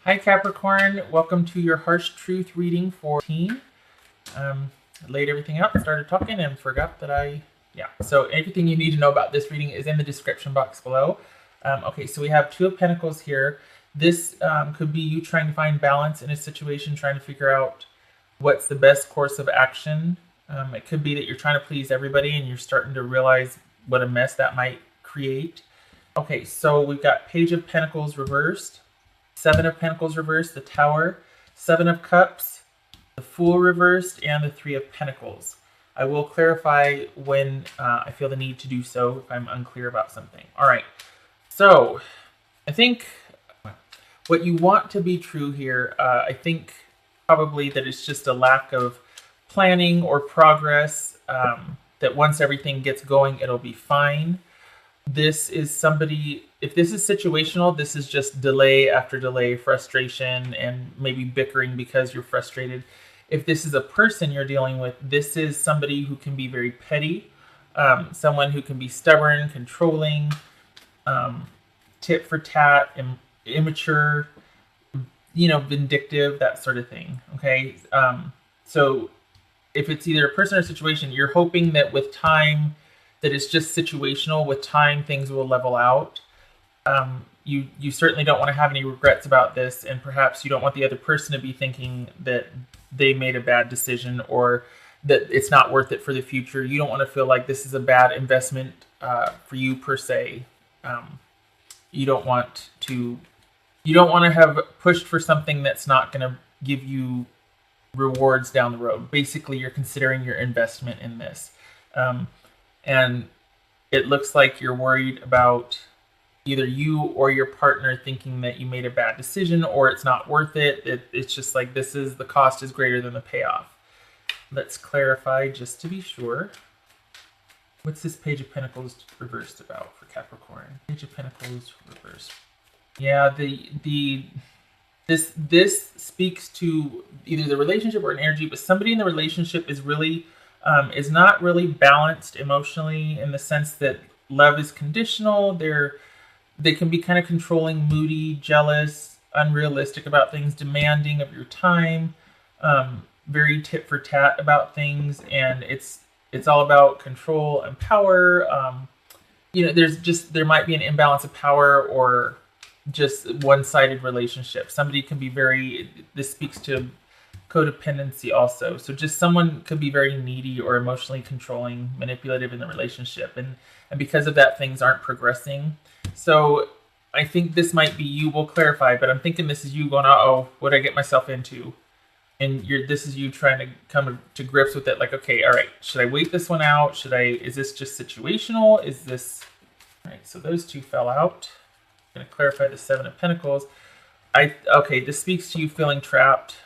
Hi Capricorn, welcome to your harsh truth reading for teen. Laid everything out, started talking, and forgot that So everything you need to know about this reading is in the description box below. Okay, so we have Two of Pentacles here. This could be you trying to find balance in a situation, trying to figure out what's the best course of action. It could be that you're trying to please everybody and you're starting to realize what a mess that might create. Okay, so we've got Page of Pentacles reversed, Seven of Pentacles reversed, the Tower, Seven of Cups, the Fool reversed, and the Three of Pentacles. I will clarify when I feel the need to do so if I'm unclear about something. All right, so I think what you want to be true here, I think probably that it's just a lack of planning or progress, that once everything gets going, it'll be fine. This is somebody, if this is situational, this is just delay after delay, frustration, and maybe bickering because you're frustrated. If this is a person you're dealing with, this is somebody who can be very petty, someone who can be stubborn, controlling, tit for tat, immature, vindictive, that sort of thing. Okay. So if it's either a person or a situation, you're hoping that with time, that it's just situational. With time, things will level out. You certainly don't want to have any regrets about this, and perhaps you don't want the other person to be thinking that they made a bad decision or that it's not worth it for the future. You don't want to feel like this is a bad investment for you per se. You don't want to have pushed for something that's not going to give you rewards down the road. Basically, you're considering your investment in this. And it looks like you're worried about either you or your partner thinking that you made a bad decision or it's not worth it. It's just like the cost is greater than the payoff. Let's clarify just to be sure. What's this Page of Pentacles reversed about for Capricorn? Page of Pentacles reversed. Yeah, this speaks to either the relationship or an energy, but somebody in the relationship is not really balanced emotionally, in the sense that love is conditional. They can be kind of controlling, moody, jealous, unrealistic about things, demanding of your time, very tit for tat about things, and it's all about control and power. There might be an imbalance of power or just one-sided relationship. Somebody can be this speaks to codependency also. So just someone could be very needy or emotionally controlling, manipulative in the relationship. And because of that, things aren't progressing. So I think this might be you. We'll clarify, but I'm thinking this is you going, uh-oh, what did I get myself into? And this is you trying to come to grips with it. Like, okay, all right, should I wait this one out? Is this just situational? All right, so those two fell out. I'm going to clarify the Seven of Pentacles. This speaks to you feeling trapped.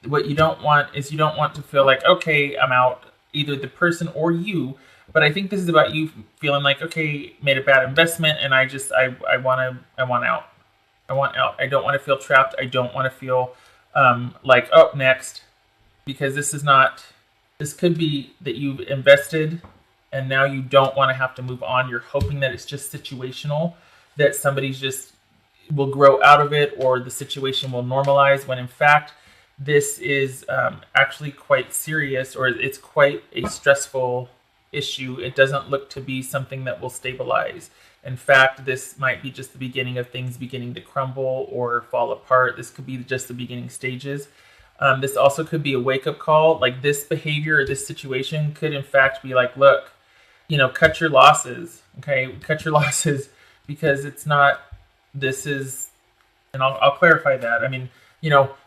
What you don't want is you don't want to feel like, okay, I'm out, either the person or you. But I think this is about you feeling like, okay, made a bad investment, and I want out. I want out. I don't want to feel trapped. I don't want to feel like, oh, next, because this could be that you've invested and now you don't want to have to move on. You're hoping that it's just situational, that somebody's just will grow out of it, or the situation will normalize, when in fact this is actually quite serious, or it's quite a stressful issue. It doesn't look to be something that will stabilize. In fact, this might be just the beginning of things beginning to crumble or fall apart. This could be just the beginning stages. This also could be a wake-up call. Like, this behavior or this situation could in fact be like, look, cut your losses. Okay, cut your losses, because it's not, and I'll clarify that. I mean,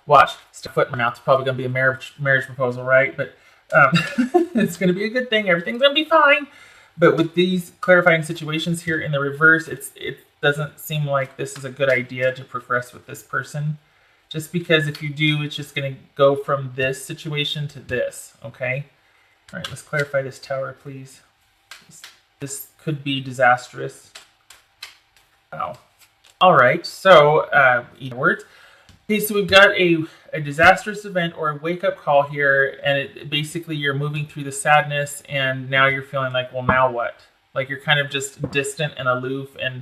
watch, stick a foot in my mouth. It's probably going to be a marriage proposal, right? But it's going to be a good thing. Everything's going to be fine. But with these clarifying situations here in the reverse, it doesn't seem like this is a good idea to progress with this person. Just because if you do, it's just going to go from this situation to this, okay? All right, let's clarify this Tower, please. This could be disastrous. Wow. All right, so, in words. Okay, so we've got a disastrous event or a wake-up call here, and basically you're moving through the sadness, and now you're feeling like, well, now what? Like, you're kind of just distant and aloof, and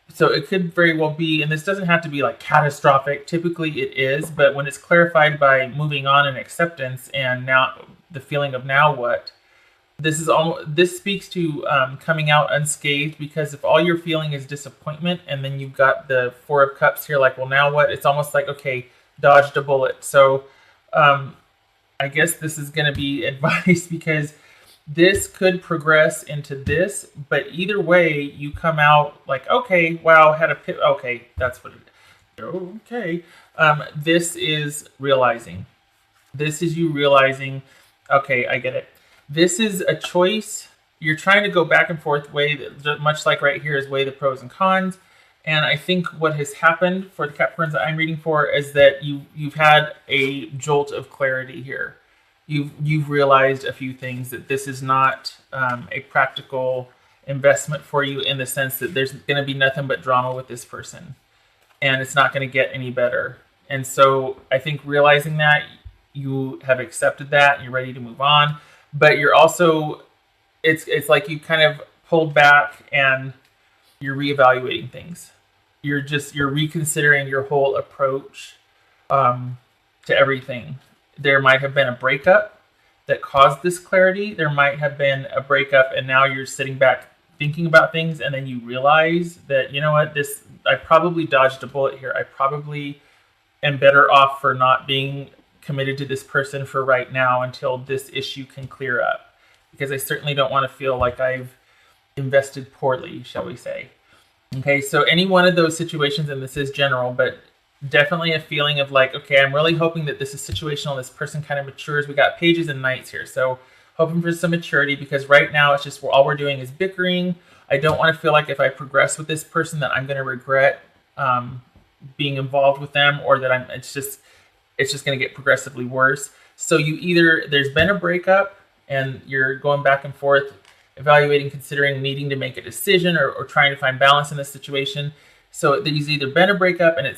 So it could very well be, and this doesn't have to be like catastrophic. Typically it is, but when it's clarified by moving on and acceptance and now the feeling of now what, this speaks to coming out unscathed, because if all you're feeling is disappointment and then you've got the Four of Cups here, like, well, now what? It's almost like, okay, dodged a bullet. So I guess this is going to be advice, because this could progress into this, but either way, you come out like, okay, wow, had a pit. Okay, that's what it is. Okay. This is realizing. This is you realizing, okay, I get it. This is a choice. You're trying to go back and forth, much like right here is weigh the pros and cons. And I think what has happened for the Capricorns that I'm reading for is that you've had a jolt of clarity here. You've realized a few things, that this is not a practical investment for you, in the sense that there's going to be nothing but drama with this person, and it's not going to get any better. And so I think realizing that, you have accepted that, and you're ready to move on, but you're also, it's like you kind of pulled back and you're reevaluating things. You're reconsidering your whole approach to everything. There might have been a breakup that caused this clarity. There might have been a breakup and now you're sitting back thinking about things, and then you realize that, you know what, I probably dodged a bullet here. I probably am better off for not being committed to this person for right now until this issue can clear up, because I certainly don't want to feel like I've invested poorly, shall we say. Okay, so any one of those situations, and this is general, but definitely a feeling of like, okay, I'm really hoping that this is situational. This person kind of matures. We got pages and knights here. So hoping for some maturity, because right now it's just all we're doing is bickering. I don't want to feel like if I progress with this person that I'm going to regret being involved with them, or that it's just going to get progressively worse. So there's been a breakup and you're going back and forth, evaluating, considering, needing to make a decision, or trying to find balance in this situation. So there's either been a breakup and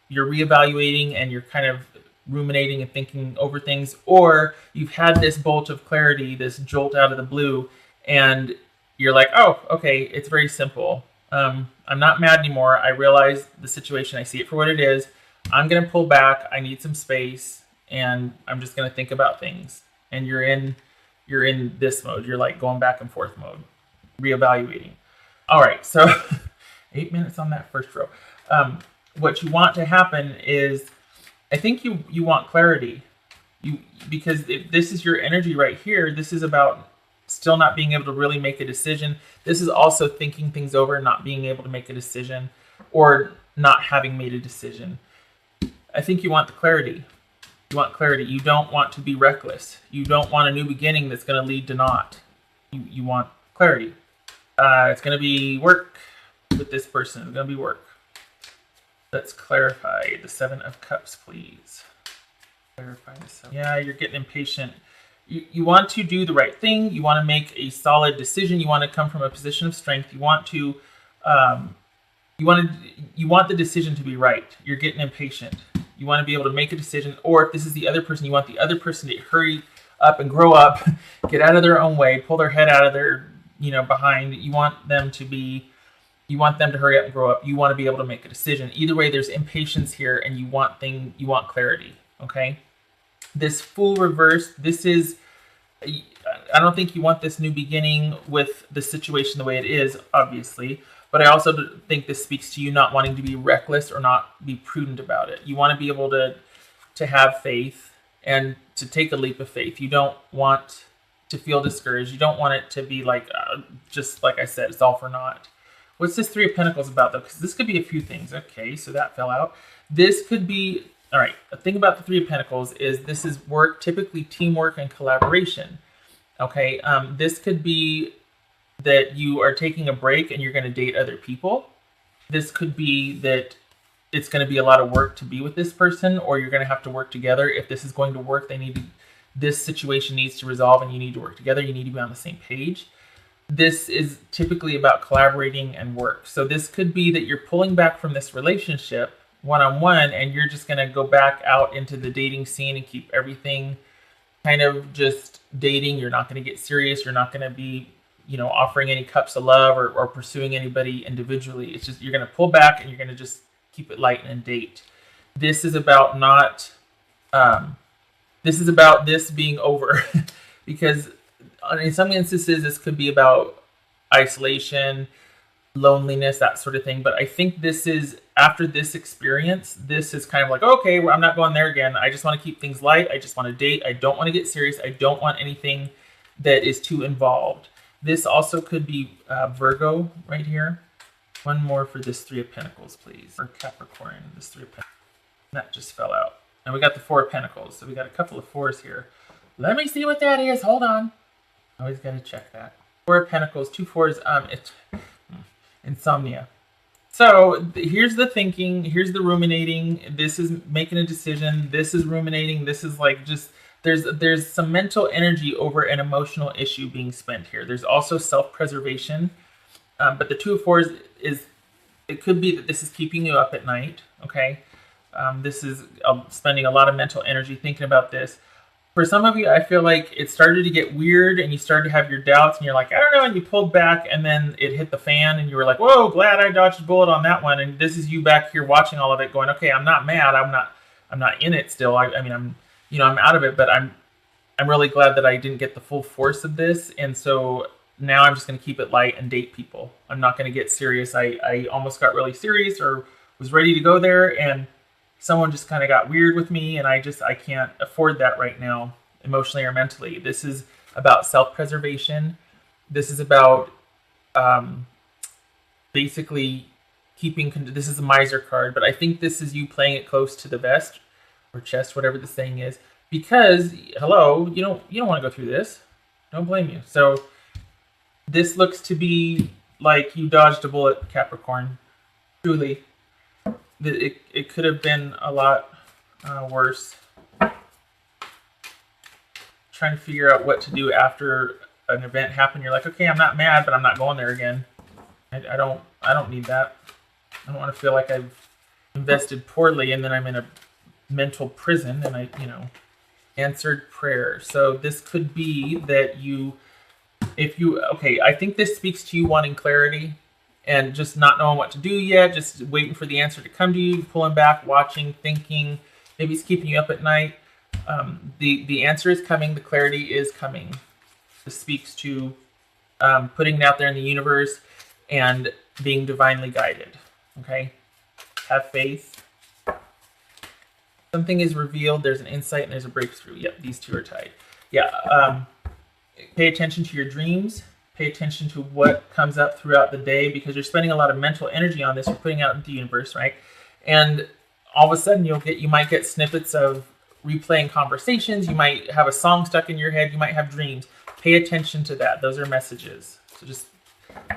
you're reevaluating and you're kind of ruminating and thinking over things, or you've had this bolt of clarity, this jolt out of the blue, and you're like, oh, okay, it's very simple. I'm not mad anymore. I realize the situation. I see it for what it is. I'm going to pull back. I need some space, and I'm just going to think about things. And you're in this mode. You're like going back and forth mode, reevaluating. All right, so 8 minutes on that first row. What you want to happen is, I think you want clarity. Because if this is your energy right here, this is about still not being able to really make a decision. This is also thinking things over, not being able to make a decision, or not having made a decision. I think you want the clarity. You want clarity. You don't want to be reckless. You don't want a new beginning that's going to lead to naught. You want clarity. It's going to be work with this person. It's going to be work. Let's clarify the Seven of Cups, please. Clarify the Seven. Yeah, you're getting impatient. You want to do the right thing. You want to make a solid decision. You want to come from a position of strength. You want to, you want the decision to be right. You're getting impatient. You want to be able to make a decision. Or if this is the other person, you want the other person to hurry up and grow up, get out of their own way, pull their head out of their, behind. You want them to hurry up and grow up. You want to be able to make a decision. Either way, there's impatience here, and you want clarity. Okay. This Fool reversed. I don't think you want this new beginning with the situation the way it is, obviously. But I also think this speaks to you not wanting to be reckless or not be prudent about it. You want to be able to have faith and to take a leap of faith. You don't want to feel discouraged. You don't want it to be like, just like I said, it's all for naught. What's this Three of Pentacles about, though? Because this could be a few things. Okay, so that fell out. This could be, all right, the thing about the Three of Pentacles is this is work, typically teamwork and collaboration. Okay, this could be that you are taking a break and you're going to date other people. This could be that it's going to be a lot of work to be with this person, or you're going to have to work together. If this is going to work, this situation needs to resolve and you need to work together. You need to be on the same page. This is typically about collaborating and work. So this could be that you're pulling back from this relationship one-on-one and you're just going to go back out into the dating scene and keep everything kind of just dating. You're not going to get serious. You're not going to be offering any cups of love or pursuing anybody individually. It's just, you're going to pull back and you're going to just keep it light and date. This is about not, this is about this being over because in some instances, this could be about isolation, loneliness, that sort of thing. But I think this is, after this experience, this is kind of like, okay, well, I'm not going there again. I just want to keep things light. I just want to date. I don't want to get serious. I don't want anything that is too involved. This also could be Virgo right here. One more for this Three of Pentacles, please. Or Capricorn, this Three of Pentacles. That just fell out. And we got the Four of Pentacles. So we got a couple of fours here. Let me see what that is. Hold on. Always got to check that. Four of Pentacles, two fours. Insomnia. So here's the thinking. Here's the ruminating. This is making a decision. This is ruminating. This is like just, there's some mental energy over an emotional issue being spent here. There's also self-preservation. But the Two of Fours is, it could be that this is keeping you up at night. Okay. This is spending a lot of mental energy thinking about this. For some of you, I feel like it started to get weird and you started to have your doubts and you're like, I don't know, and you pulled back and then it hit the fan and you were like, whoa, glad I dodged a bullet on that one. And this is you back here watching all of it going, okay, I'm not mad. I'm not in it still. I mean, I'm out of it, but I'm really glad that I didn't get the full force of this. And so now I'm just going to keep it light and date people. I'm not going to get serious. I almost got really serious or was ready to go there, and someone just kind of got weird with me, and I can't afford that right now, emotionally or mentally. This is about self-preservation. This is about basically keeping, this is a miser card, but I think this is you playing it close to the vest or chest, whatever the saying is, because, hello, you don't want to go through this. Don't blame you. So this looks to be like you dodged a bullet, Capricorn. Truly. It could have been a lot worse. Trying to figure out what to do after an event happened. You're like, okay, I'm not mad, but I'm not going there again. I don't need that. I don't want to feel like I've invested poorly and then I'm in a mental prison and I answered prayer. So this could be that I think this speaks to you wanting clarity and just not knowing what to do yet, just waiting for the answer to come to you, pulling back, watching, thinking. Maybe it's keeping you up at night. The answer is coming. The clarity is coming. This speaks to putting it out there in the universe and being divinely guided. Okay? Have faith. Something is revealed. There's an insight and there's a breakthrough. Yep, these two are tied. Yeah. Pay attention to your dreams. Pay attention to what comes up throughout the day because you're spending a lot of mental energy on this. You're putting it out into the universe, right? And all of a sudden you might get snippets of replaying conversations. You might have a song stuck in your head. You might have dreams. Pay attention to that. Those are messages. So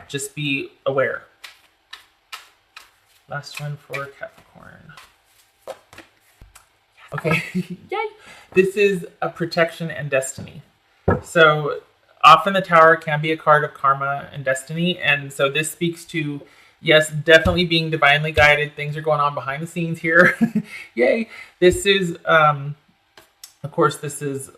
just be aware. Last one for Capricorn. Okay, yay! This is a protection and destiny. So often the Tower can be a card of karma and destiny. And so this speaks to, yes, definitely being divinely guided. Things are going on behind the scenes here. Yay. This is, of course, this is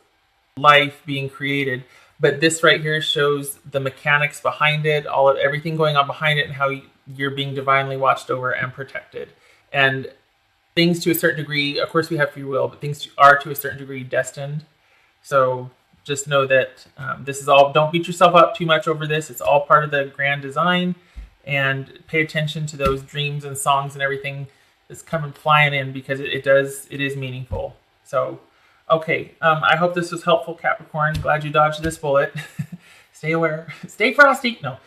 life being created. But this right here shows the mechanics behind it, everything going on behind it and how you're being divinely watched over and protected. And things to a certain degree, of course we have free will, but things are to a certain degree destined. So just know that this is all, don't beat yourself up too much over this. It's all part of the grand design, and pay attention to those dreams and songs and everything that's coming flying in because it is meaningful. So, okay. I hope this was helpful, Capricorn. Glad you dodged this bullet. Stay aware. Stay frosty. No.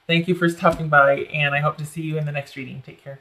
Thank you for stopping by, and I hope to see you in the next reading. Take care.